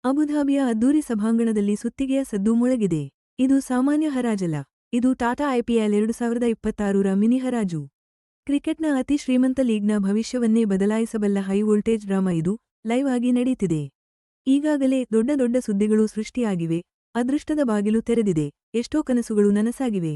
ಅಬುಧಾಬಿಯ ಅದ್ದೂರಿ ಸಭಾಂಗಣದಲ್ಲಿ ಸುತ್ತಿಗೆಯ ಸದ್ದು ಮೊಳಗಿದೆ. ಇದು ಸಾಮಾನ್ಯ ಹರಾಜಲ್ಲ. ಇದು ಟಾಟಾ ಐಪಿಎಲ್ 2026ರ ಮಿನಿ ಹರಾಜು. ಕ್ರಿಕೆಟ್ನ ಅತಿ ಶ್ರೀಮಂತ ಲೀಗ್ನ ಭವಿಷ್ಯವನ್ನೇ ಬದಲಾಯಿಸಬಲ್ಲ ಹೈ ವೋಲ್ಟೇಜ್ ಡ್ರಾಮಾ ಇದು ಲೈವ್ ಆಗಿ ನಡೀತಿದೆ. ಈಗಾಗಲೇ ದೊಡ್ಡ ದೊಡ್ಡ ಸುದ್ದಿಗಳು ಸೃಷ್ಟಿಯಾಗಿವೆ. ಅದೃಷ್ಟದ ಬಾಗಿಲು ತೆರೆದಿದೆ. ಎಷ್ಟೋ ಕನಸುಗಳು ನನಸಾಗಿವೆ.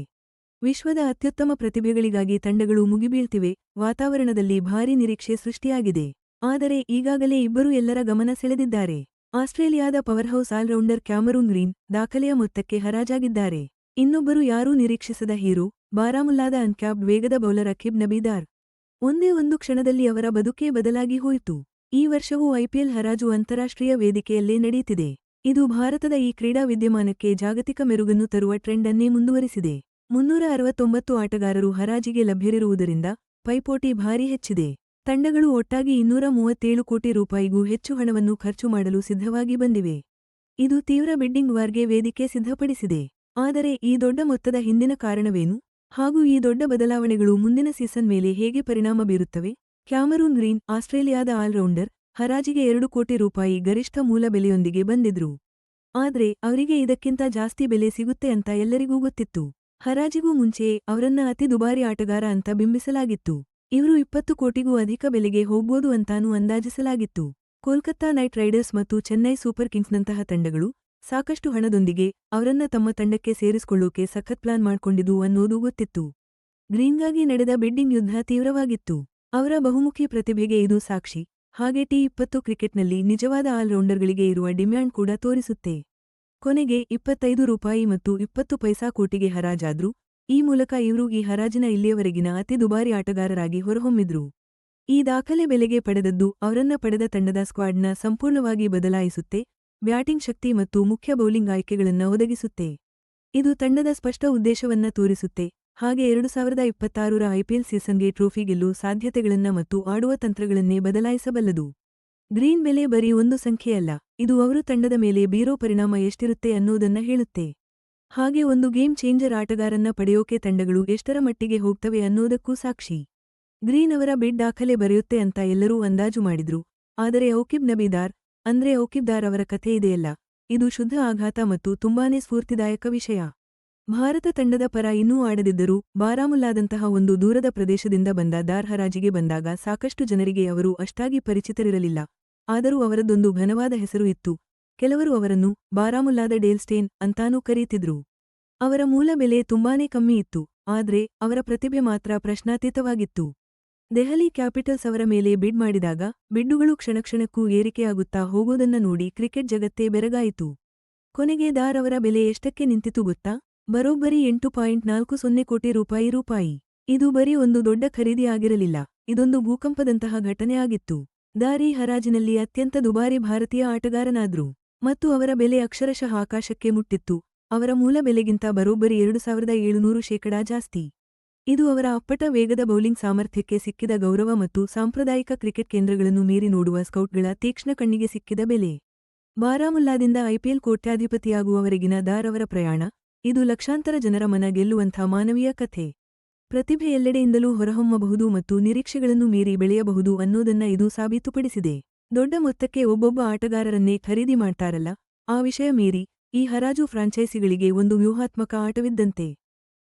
ವಿಶ್ವದ ಅತ್ಯುತ್ತಮ ಪ್ರತಿಭೆಗಳಿಗಾಗಿ ತಂಡಗಳು ಮುಗಿಬೀಳ್ತಿವೆ. ವಾತಾವರಣದಲ್ಲಿ ಭಾರೀ ನಿರೀಕ್ಷೆ ಸೃಷ್ಟಿಯಾಗಿದೆ. ಆದರೆ ಈಗಾಗಲೇ ಇಬ್ಬರು ಎಲ್ಲರ ಗಮನ ಸೆಳೆದಿದ್ದಾರೆ. ಆಸ್ಟ್ರೇಲಿಯಾದ ಪವರ್ಹೌಸ್ ಆಲ್ರೌಂಡರ್ ಕ್ಯಾಮರೂನ್ ಗ್ರೀನ್ ದಾಖಲೆಯ ಮೊತ್ತಕ್ಕೆ ಹರಾಜಾಗಿದ್ದಾರೆ. ಇನ್ನೊಬ್ಬರು ಯಾರೂ ನಿರೀಕ್ಷಿಸದ ಹೀರೋ, ಬಾರಾಮುಲ್ಲಾದ ಅನ್ಕ್ಯಾಪ್ಡ್ ವೇಗದ ಬೌಲರ್ ಅಕಿಬ್ ನಬೀದಾರ್. ಒಂದೇ ಒಂದು ಕ್ಷಣದಲ್ಲಿ ಅವರ ಬದುಕೇ ಬದಲಾಗಿ ಹೋಯಿತು. ಈ ವರ್ಷವೂ ಐಪಿಎಲ್ ಹರಾಜು ಅಂತಾರಾಷ್ಟ್ರೀಯ ವೇದಿಕೆಯಲ್ಲೇ ನಡೆಯುತ್ತಿದೆ. ಇದು ಭಾರತದ ಈ ಕ್ರೀಡಾ ವಿದ್ಯಮಾನಕ್ಕೆ ಜಾಗತಿಕ ಮೆರುಗನ್ನು ತರುವ ಟ್ರೆಂಡ್ ಅನ್ನೇ ಮುಂದುವರಿಸಿದೆ. 369 ಆಟಗಾರರು ಹರಾಜಿಗೆ ಲಭ್ಯರಿರುವುದರಿಂದ ಪೈಪೋಟಿ ಭಾರೀ ಹೆಚ್ಚಿದೆ. ತಂಡಗಳು ಒಟ್ಟಾಗಿ 237 ಕೋಟಿ ರೂಪಾಯಿಗೂ ಹೆಚ್ಚು ಹಣವನ್ನು ಖರ್ಚು ಮಾಡಲು ಸಿದ್ಧವಾಗಿ ಬಂದಿವೆ. ಇದು ತೀವ್ರ ಬಿಡ್ಡಿಂಗ್ ವಾರ್ಗೆ ವೇದಿಕೆ ಸಿದ್ಧಪಡಿಸಿದೆ. ಆದರೆ ಈ ದೊಡ್ಡ ಮೊತ್ತದ ಹಿಂದಿನ ಕಾರಣವೇನು? ಹಾಗೂ ಈ ದೊಡ್ಡ ಬದಲಾವಣೆಗಳು ಮುಂದಿನ ಸೀಸನ್ ಮೇಲೆ ಹೇಗೆ ಪರಿಣಾಮ ಬೀರುತ್ತವೆ? ಕ್ಯಾಮರೂನ್ ಗ್ರೀನ್, ಆಸ್ಟ್ರೇಲಿಯಾದ ಆಲ್ರೌಂಡರ್, ಹರಾಜಿಗೆ 2 ಕೋಟಿ ರೂಪಾಯಿ ಗರಿಷ್ಠ ಮೂಲ ಬೆಲೆಯೊಂದಿಗೆ ಬಂದಿದ್ರು. ಆದ್ರೆ ಅವರಿಗೆ ಇದಕ್ಕಿಂತ ಜಾಸ್ತಿ ಬೆಲೆ ಸಿಗುತ್ತೆ ಅಂತ ಎಲ್ಲರಿಗೂ ಗೊತ್ತಿತ್ತು. ಹರಾಜಿಗೂ ಮುಂಚೆಯೇ ಅವರನ್ನ ಅತಿ ದುಬಾರಿ ಆಟಗಾರ ಅಂತ ಬಿಂಬಿಸಲಾಗಿತ್ತು. ಇವರು 20 ಕೋಟಿಗೂ ಅಧಿಕ ಬೆಲೆಗೆ ಹೋಗ್ಬೋದು ಅಂತಾನೂ ಅಂದಾಜಿಸಲಾಗಿತ್ತು. ಕೋಲ್ಕತ್ತಾ ನೈಟ್ ರೈಡರ್ಸ್ ಮತ್ತು ಚೆನ್ನೈ ಸೂಪರ್ ಕಿಂಗ್ಸ್ನಂತಹ ತಂಡಗಳು ಸಾಕಷ್ಟು ಹಣದೊಂದಿಗೆ ಅವರನ್ನ ತಮ್ಮ ತಂಡಕ್ಕೆ ಸೇರಿಸಿಕೊಳ್ಳೋಕೆ ಸಖತ್ ಪ್ಲಾನ್ ಮಾಡ್ಕೊಂಡಿದ್ದು ಅನ್ನೋದು ಗೊತ್ತಿತ್ತು. ಗ್ರೀನ್ಗಾಗಿ ನಡೆದ ಬಿಡ್ಡಿಂಗ್ ಯುದ್ಧ ತೀವ್ರವಾಗಿತ್ತು. ಅವರ ಬಹುಮುಖಿ ಪ್ರತಿಭೆಗೆ ಇದು ಸಾಕ್ಷಿ. ಹಾಗೆ ಟಿ20 ಕ್ರಿಕೆಟ್ನಲ್ಲಿ ನಿಜವಾದ ಆಲ್ರೌಂಡರ್ಗಳಿಗೆ ಇರುವ ಡಿಮ್ಯಾಂಡ್ ಕೂಡ ತೋರಿಸುತ್ತೆ. ಕೊನೆಗೆ 25 ರೂಪಾಯಿ ಮತ್ತು 20 ಪೈಸಾ ಕೋಟಿಗೆ ಹರಾಜಾದ್ರು. ಈ ಮೂಲಕ ಇವರು ಈ ಹರಾಜಿನ ಇಲ್ಲಿಯವರೆಗಿನ ಅತಿ ದುಬಾರಿ ಆಟಗಾರರಾಗಿ ಹೊರಹೊಮ್ಮಿದ್ರು. ಈ ದಾಖಲೆ ಬೆಲೆಗೆ ಪಡೆದದ್ದು ಅವರನ್ನ ಪಡೆದ ತಂಡದ ಸ್ಕ್ವಾಡ್ನ ಸಂಪೂರ್ಣವಾಗಿ ಬದಲಾಯಿಸುತ್ತೆ. ಬ್ಯಾಟಿಂಗ್ ಶಕ್ತಿ ಮತ್ತು ಮುಖ್ಯ ಬೌಲಿಂಗ್ ಆಯ್ಕೆಗಳನ್ನ ಒದಗಿಸುತ್ತೆ. ಇದು ತಂಡದ ಸ್ಪಷ್ಟ ಉದ್ದೇಶವನ್ನ ತೋರಿಸುತ್ತೆ. ಹಾಗೆ 2026ರ ಐಪಿಎಲ್ ಸೀಸನ್ಗೆ ಟ್ರೋಫಿ ಗೆಲ್ಲೋ ಸಾಧ್ಯತೆಗಳನ್ನ ಮತ್ತು ಆಡುವ ತಂತ್ರಗಳನ್ನೇ ಬದಲಾಯಿಸಬಲ್ಲದು. ಗ್ರೀನ್ ಬೆಲೆ ಬರೀ ಒಂದು ಸಂಖ್ಯೆಯಲ್ಲ, ಇದು ಅವರು ತಂಡದ ಮೇಲೆ ಬೀರೋ ಪರಿಣಾಮ ಎಷ್ಟಿರುತ್ತೆ ಅನ್ನೋದನ್ನ ಹೇಳುತ್ತೆ. ಹಾಗೆ ಒಂದು ಗೇಮ್ ಚೇಂಜರ್ ಆಟಗಾರನ್ನ ಪಡೆಯೋಕೆ ತಂಡಗಳು ಎಷ್ಟರ ಮಟ್ಟಿಗೆ ಹೋಗ್ತವೆ ಅನ್ನೋದಕ್ಕೂ ಸಾಕ್ಷಿ. ಗ್ರೀನ್ ಅವರ ಬಿಡ್ ದಾಖಲೆ ಬರೆಯುತ್ತೆ ಅಂತ ಎಲ್ಲರೂ ಅಂದಾಜು ಮಾಡಿದ್ರು. ಆದರೆ ಔಕಿಬ್ ನಬೀದಾರ್ ಅವರ ಕಥೆ ಇದೆಯಲ್ಲ, ಇದು ಶುದ್ಧ ಆಘಾತ ಮತ್ತು ತುಂಬಾನೇ ಸ್ಫೂರ್ತಿದಾಯಕ ವಿಷಯ. ಭಾರತ ತಂಡದ ಪರ ಇನ್ನೂ ಆಡದಿದ್ದರೂ ಬಾರಾಮುಲ್ಲಾದಂತಹ ಒಂದು ದೂರದ ಪ್ರದೇಶದಿಂದ ಬಂದ ದಾರ್ ಹರಾಜಿಗೆ ಬಂದಾಗ ಸಾಕಷ್ಟು ಜನರಿಗೆ ಅವರು ಅಷ್ಟಾಗಿ ಪರಿಚಿತರಿರಲಿಲ್ಲ. ಆದರೂ ಅವರದೊಂದು ಘನವಾದ ಹೆಸರು ಇತ್ತು. ಕೆಲವರು ಅವರನ್ನು ಬಾರಾಮುಲ್ಲಾದ ಡೇಲ್ ಸ್ಟೇನ್ ಅಂತಾನೂ ಕರೀತಿದ್ರು. ಅವರ ಮೂಲ ಬೆಲೆ ತುಂಬಾನೇ ಕಮ್ಮಿ ಇತ್ತು. ಆದ್ರೆ ಅವರ ಪ್ರತಿಭೆ ಮಾತ್ರ ಪ್ರಶ್ನಾತೀತವಾಗಿತ್ತು. ದೆಹಲಿ ಕ್ಯಾಪಿಟಲ್ಸ್ ಅವರ ಮೇಲೆ ಬಿಡ್ ಮಾಡಿದಾಗ ಬಿಡ್ಡುಗಳು ಕ್ಷಣಕ್ಷಣಕ್ಕೂ ಏರಿಕೆಯಾಗುತ್ತಾ ಹೋಗೋದನ್ನ ನೋಡಿ ಕ್ರಿಕೆಟ್ ಜಗತ್ತೇ ಬೆರಗಾಯಿತು. ಕೊನೆಗೆ ದಾರ್ ಅವರ ಬೆಲೆ ಎಷ್ಟಕ್ಕೆ ನಿಂತಿತು ಗೊತ್ತಾ? ಬರೋಬ್ಬರಿ 8.40 ಕೋಟಿ ರೂಪಾಯಿ. ಇದು ಬರೀ ಒಂದು ದೊಡ್ಡ ಖರೀದಿ ಆಗಿರಲಿಲ್ಲ, ಇದೊಂದು ಭೂಕಂಪದಂತಹ ಘಟನೆ ಆಗಿತ್ತು. ದಾರ್ ಈ ಹರಾಜಿನಲ್ಲಿ ಅತ್ಯಂತ ದುಬಾರಿ ಭಾರತೀಯ ಆಟಗಾರನಾದ್ರು. ಮತ್ತು ಅವರ ಬೆಲೆ ಅಕ್ಷರಶಃ ಆಕಾಶಕ್ಕೆ ಮುಟ್ಟಿತ್ತು. ಅವರ ಮೂಲ ಬೆಲೆಗಿಂತ ಬರೋಬ್ಬರಿ 2700% ಜಾಸ್ತಿ. ಇದು ಅವರ ಅಪ್ಪಟ ವೇಗದ ಬೌಲಿಂಗ್ ಸಾಮರ್ಥ್ಯಕ್ಕೆ ಸಿಕ್ಕಿದ ಗೌರವ ಮತ್ತು ಸಾಂಪ್ರದಾಯಿಕ ಕ್ರಿಕೆಟ್ ಕೇಂದ್ರಗಳನ್ನು ಮೀರಿ ನೋಡುವ ಸ್ಕೌಟ್ಗಳ ತೀಕ್ಷ್ಣ ಕಣ್ಣಿಗೆ ಸಿಕ್ಕಿದ ಬೆಲೆ. ಬಾರಾಮುಲ್ಲಾದಿಂದ ಐಪಿಎಲ್ ಕೋಟ್ಯಾಧಿಪತಿಯಾಗುವವರೆಗಿನ ದಾರ್ ಅವರ ಪ್ರಯಾಣ, ಇದು ಲಕ್ಷಾಂತರ ಜನರ ಮನ ಗೆಲ್ಲುವಂಥ ಮಾನವೀಯ ಕಥೆ. ಪ್ರತಿಭೆ ಎಲ್ಲೆಡೆಯಿಂದಲೂ ಹೊರಹೊಮ್ಮಬಹುದು ಮತ್ತು ನಿರೀಕ್ಷೆಗಳನ್ನು ಮೀರಿ ಬೆಳೆಯಬಹುದು ಅನ್ನೋದನ್ನ ಇದು ಸಾಬೀತುಪಡಿಸಿದೆ. ದೊಡ್ಡ ಮೊತ್ತಕ್ಕೆ ಒಬ್ಬೊಬ್ಬ ಆಟಗಾರರನ್ನೇ ಖರೀದಿ ಮಾಡ್ತಾರಲ್ಲ, ಆ ವಿಷಯ ಮೀರಿ ಈ ಹರಾಜು ಫ್ರಾಂಚೈಸಿಗಳಿಗೆ ಒಂದು ವ್ಯೂಹಾತ್ಮಕ ಆಟವಿದ್ದಂತೆ.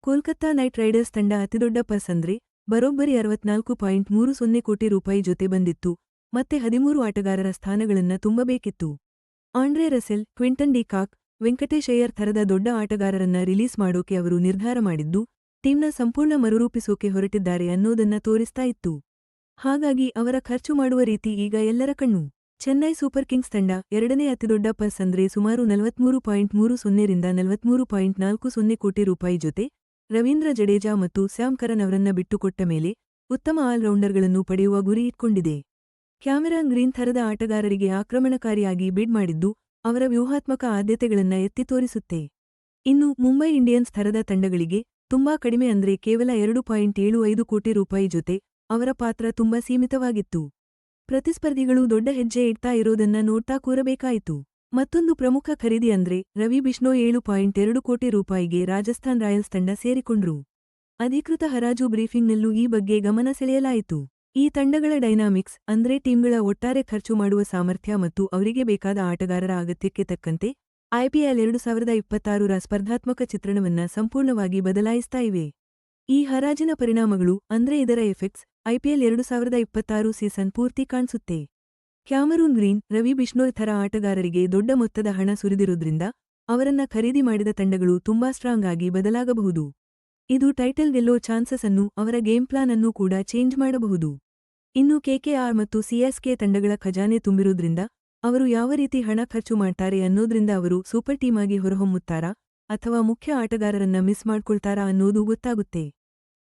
ಕೋಲ್ಕತ್ತಾ ನೈಟ್ ರೈಡರ್ಸ್ ತಂಡ ಅತಿದೊಡ್ಡ ಪರ್ಸ್ ಅಂದ್ರೆ ಬರೋಬ್ಬರಿ 64.30 ಕೋಟಿ ರೂಪಾಯಿ ಜೊತೆ ಬಂದಿತ್ತು. ಮತ್ತೆ 13 ಆಟಗಾರರ ಸ್ಥಾನಗಳನ್ನ ತುಂಬಬೇಕಿತ್ತು. Andre Russell, Quinton de Kock, Venkatesh Iyer ಥರದ ದೊಡ್ಡ ಆಟಗಾರರನ್ನ ರಿಲೀಸ್ ಮಾಡೋಕೆ ಅವರು ನಿರ್ಧಾರ ಮಾಡಿದ್ದು ಟೀಮ್ನ ಸಂಪೂರ್ಣ ಮರುರೂಪಿಸೋಕೆ ಹೊರಟಿದ್ದಾರೆ ಅನ್ನೋದನ್ನ ತೋರಿಸ್ತಾ ಇತ್ತು. ಹಾಗಾಗಿ ಅವರ ಖರ್ಚು ಮಾಡುವ ರೀತಿ ಈಗ ಎಲ್ಲರ ಕಣ್ಣು. ಚೆನ್ನೈ ಸೂಪರ್ ಕಿಂಗ್ಸ್ ತಂಡ ಎರಡನೇ ಅತಿದೊಡ್ಡ ಪರ್ಸ್ ಅಂದ್ರೆ ಸುಮಾರು 43.30 ರಿಂದ 43.40 ಕೋಟಿ ರೂಪಾಯಿ ಜೊತೆ ರವೀಂದ್ರ ಜಡೇಜಾ ಮತ್ತು ಸ್ಯಾಮ್ ಕರನ್ ಅವರನ್ನ ಬಿಟ್ಟುಕೊಟ್ಟ ಮೇಲೆ ಉತ್ತಮ ಆಲ್ರೌಂಡರ್ಗಳನ್ನು ಪಡೆಯುವ ಗುರಿ ಇಟ್ಕೊಂಡಿದೆ. ಕ್ಯಾಮರೂನ್ ಗ್ರೀನ್ ಥರದ ಆಟಗಾರರಿಗೆ ಆಕ್ರಮಣಕಾರಿಯಾಗಿ ಬಿಡ್ ಮಾಡಿದ್ದು ಅವರ ವ್ಯೂಹಾತ್ಮಕ ಆದ್ಯತೆಗಳನ್ನ ಎತ್ತಿ ತೋರಿಸುತ್ತೆ. ಇನ್ನು ಮುಂಬೈ ಇಂಡಿಯನ್ಸ್ ಥರದ ತಂಡಗಳಿಗೆ ತುಂಬಾ ಕಡಿಮೆ ಅಂದ್ರೆ ಕೇವಲ 2.75 ಕೋಟಿ ರೂಪಾಯಿ ಜೊತೆ ಅವರ ಪಾತ್ರ ತುಂಬಾ ಸೀಮಿತವಾಗಿತ್ತು. ಪ್ರತಿಸ್ಪರ್ಧಿಗಳು ದೊಡ್ಡ ಹೆಜ್ಜೆ ಇಡ್ತಾ ಇರೋದನ್ನ ನೋಡ್ತಾ ಕೂರಬೇಕಾಯಿತು. ಮತ್ತೊಂದು ಪ್ರಮುಖ ಖರೀದಿ ಅಂದ್ರೆ ರವಿ ಬಿಷ್ಣೋಯ್ 7.2 ಕೋಟಿ ರೂಪಾಯಿಗೆ ರಾಜಸ್ಥಾನ್ ರಾಯಲ್ಸ್ ತಂಡ ಸೇರಿಕೊಂಡ್ರು. ಅಧಿಕೃತ ಹರಾಜು ಬ್ರೀಫಿಂಗ್ನಲ್ಲೂ ಈ ಬಗ್ಗೆ ಗಮನ ಸೆಳೆಯಲಾಯಿತು. ಈ ತಂಡಗಳ ಡೈನಾಮಿಕ್ಸ್ ಅಂದ್ರೆ ಟೀಮ್ಗಳ ಒಟ್ಟಾರೆ ಖರ್ಚು ಮಾಡುವ ಸಾಮರ್ಥ್ಯ ಮತ್ತು ಅವರಿಗೆ ಬೇಕಾದ ಆಟಗಾರರ ಅಗತ್ಯಕ್ಕೆ ತಕ್ಕಂತೆ ಐಪಿಎಲ್ 2026ರ ಸ್ಪರ್ಧಾತ್ಮಕ ಚಿತ್ರಣವನ್ನ ಸಂಪೂರ್ಣವಾಗಿ ಬದಲಾಯಿಸ್ತಾ ಇವೆ. ಈ ಹರಾಜಿನ ಪರಿಣಾಮಗಳು ಅಂದ್ರೆ ಇದರ ಎಫೆಕ್ಟ್ಸ್ ಐಪಿಎಲ್ 2026 ಸೀಸನ್ ಪೂರ್ತಿ ಕಾಣಿಸುತ್ತೆ. ಕ್ಯಾಮರೂನ್ ಗ್ರೀನ್, ರವಿ ಬಿಷ್ಣೋಯ್ ಥರ ಆಟಗಾರರಿಗೆ ದೊಡ್ಡ ಮೊತ್ತದ ಹಣ ಸುರಿದಿರೋದ್ರಿಂದ ಅವರನ್ನ ಖರೀದಿ ಮಾಡಿದ ತಂಡಗಳು ತುಂಬಾ ಸ್ಟ್ರಾಂಗ್ ಆಗಿ ಬದಲಾಗಬಹುದು. ಇದು ಟೈಟಲ್ ಗೆಲ್ಲೋ ಚಾನ್ಸಸ್ ಅನ್ನು ಅವರ ಗೇಮ್ ಪ್ಲಾನ್ ಅನ್ನು ಕೂಡ ಚೇಂಜ್ ಮಾಡಬಹುದು. ಇನ್ನು ಕೆಕೆಆರ್ ಮತ್ತು ಸಿಎಸ್ಕೆ ತಂಡಗಳ ಖಜಾನೆ ತುಂಬಿರೋದ್ರಿಂದ ಅವರು ಯಾವ ರೀತಿ ಹಣ ಖರ್ಚು ಮಾಡ್ತಾರೆ ಅನ್ನೋದ್ರಿಂದ ಅವರು ಸೂಪರ್ ಟೀಮ್ ಆಗಿ ಹೊರಹೊಮ್ಮುತ್ತಾರಾ ಅಥವಾ ಮುಖ್ಯ ಆಟಗಾರರನ್ನ ಮಿಸ್ ಮಾಡ್ಕೊಳ್ತಾರಾ ಅನ್ನೋದು ಗೊತ್ತಾಗುತ್ತೆ.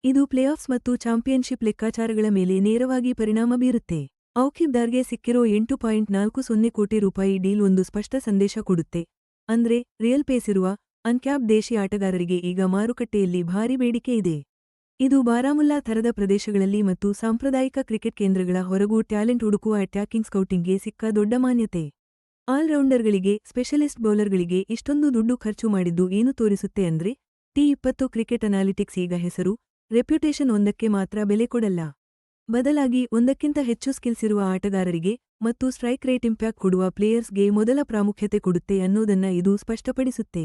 ಇದು ಪ್ಲೇಆಫ್ಸ್ ಮತ್ತು ಚಾಂಪಿಯನ್ಶಿಪ್ ಲೆಕ್ಕಾಚಾರಗಳ ಮೇಲೆ ನೇರವಾಗಿ ಪರಿಣಾಮ ಬೀರುತ್ತೆ. ಔಕಿಬ್ ದಾರ್ಗೆ ಸಿಕ್ಕಿರೋ 8.40 ಕೋಟಿ ರೂಪಾಯಿ ಡೀಲ್ ಒಂದು ಸ್ಪಷ್ಟ ಸಂದೇಶ ಕೊಡುತ್ತೆ. ಅಂದ್ರೆ ರಿಯಲ್ ಪೇಸಿರುವ ಅನ್ಕ್ಯಾಪ್ಡ್ ದೇಶಿ ಆಟಗಾರರಿಗೆ ಈಗ ಮಾರುಕಟ್ಟೆಯಲ್ಲಿ ಭಾರಿ ಬೇಡಿಕೆ ಇದೆ. ಇದು ಬಾರಾಮುಲ್ಲಾ ಥರದ ಪ್ರದೇಶಗಳಲ್ಲಿ ಮತ್ತು ಸಾಂಪ್ರದಾಯಿಕ ಕ್ರಿಕೆಟ್ ಕೇಂದ್ರಗಳ ಹೊರಗೂ ಟ್ಯಾಲೆಂಟ್ ಹುಡುಕುವ ಅಟ್ಯಾಕಿಂಗ್ ಸ್ಕೌಟಿಂಗ್ಗೆ ಸಿಕ್ಕ ದೊಡ್ಡ ಮಾನ್ಯತೆ. ಆಲ್ರೌಂಡರ್ಗಳಿಗೆ, ಸ್ಪೆಷಲಿಸ್ಟ್ ಬೌಲರ್ಗಳಿಗೆ ಇಷ್ಟೊಂದು ದುಡ್ಡು ಖರ್ಚು ಮಾಡಿದ್ದು ಏನು ತೋರಿಸುತ್ತೆ ಅಂದ್ರೆ T20 ಕ್ರಿಕೆಟ್ ಅನಾಲಿಟಿಕ್ಸ್ ಈಗ ಹೆಸರು, ರೆಪ್ಯುಟೇಷನ್ ಒಂದಕ್ಕೆ ಮಾತ್ರ ಬೆಲೆ ಕೊಡಲ್ಲ. ಬದಲಾಗಿ ಒಂದಕ್ಕಿಂತ ಹೆಚ್ಚು ಸ್ಕಿಲ್ಸ್ ಇರುವ ಆಟಗಾರರಿಗೆ ಮತ್ತು ಸ್ಟ್ರೈಕ್ ರೇಟ್ ಇಂಪ್ಯಾಕ್ಟ್ ಕೊಡುವ ಪ್ಲೇಯರ್ಸ್ಗೆ ಮೊದಲ ಪ್ರಾಮುಖ್ಯತೆ ಕೊಡುತ್ತೆ ಅನ್ನೋದನ್ನ ಇದು ಸ್ಪಷ್ಟಪಡಿಸುತ್ತೆ.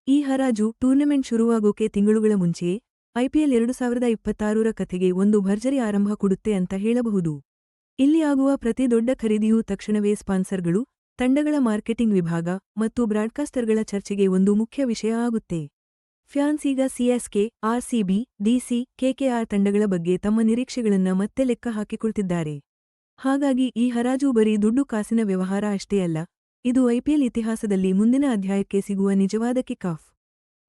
ಈ ಹರಾಜು ಟೂರ್ನಮೆಂಟ್ ಶುರುವಾಗೋಕೆ ತಿಂಗಳುಗಳ ಮುಂಚೆಯೇ ಐಪಿಎಲ್ 2026ರ ಕಥೆಗೆ ಒಂದು ಭರ್ಜರಿ ಆರಂಭ ಕೊಡುತ್ತೆ ಅಂತ ಹೇಳಬಹುದು. ಇಲ್ಲಿ ಆಗುವ ಪ್ರತಿ ದೊಡ್ಡ ಖರೀದಿಯೂ ತಕ್ಷಣವೇ ಸ್ಪಾನ್ಸರ್ಗಳು, ತಂಡಗಳ ಮಾರ್ಕೆಟಿಂಗ್ ವಿಭಾಗ ಮತ್ತು ಬ್ರಾಡ್ಕಾಸ್ಟರ್ಗಳ ಚರ್ಚೆಗೆ ಒಂದು ಮುಖ್ಯ ವಿಷಯ ಆಗುತ್ತೆ. ಫ್ಯಾನ್ಸ್ ಈಗ ಸಿಎಸ್ಕೆ, ಆರ್ಸಿಬಿ, ಡಿಸಿ, ಕೆಕೆಆರ್ ತಂಡಗಳ ಬಗ್ಗೆ ತಮ್ಮ ನಿರೀಕ್ಷೆಗಳನ್ನ ಮತ್ತೆ ಲೆಕ್ಕ ಹಾಕಿಕೊಳ್ತಿದ್ದಾರೆ. ಹಾಗಾಗಿ ಈ ಹರಾಜು ಬರೀ ದುಡ್ಡು ಕಾಸಿನ ವ್ಯವಹಾರ ಅಷ್ಟೇ ಅಲ್ಲ, ಇದು ಐಪಿಎಲ್ ಇತಿಹಾಸದಲ್ಲಿ ಮುಂದಿನ ಅಧ್ಯಾಯಕ್ಕೆ ಸಿಗುವ ನಿಜವಾದ ಕಿಕ್ ಆಫ್.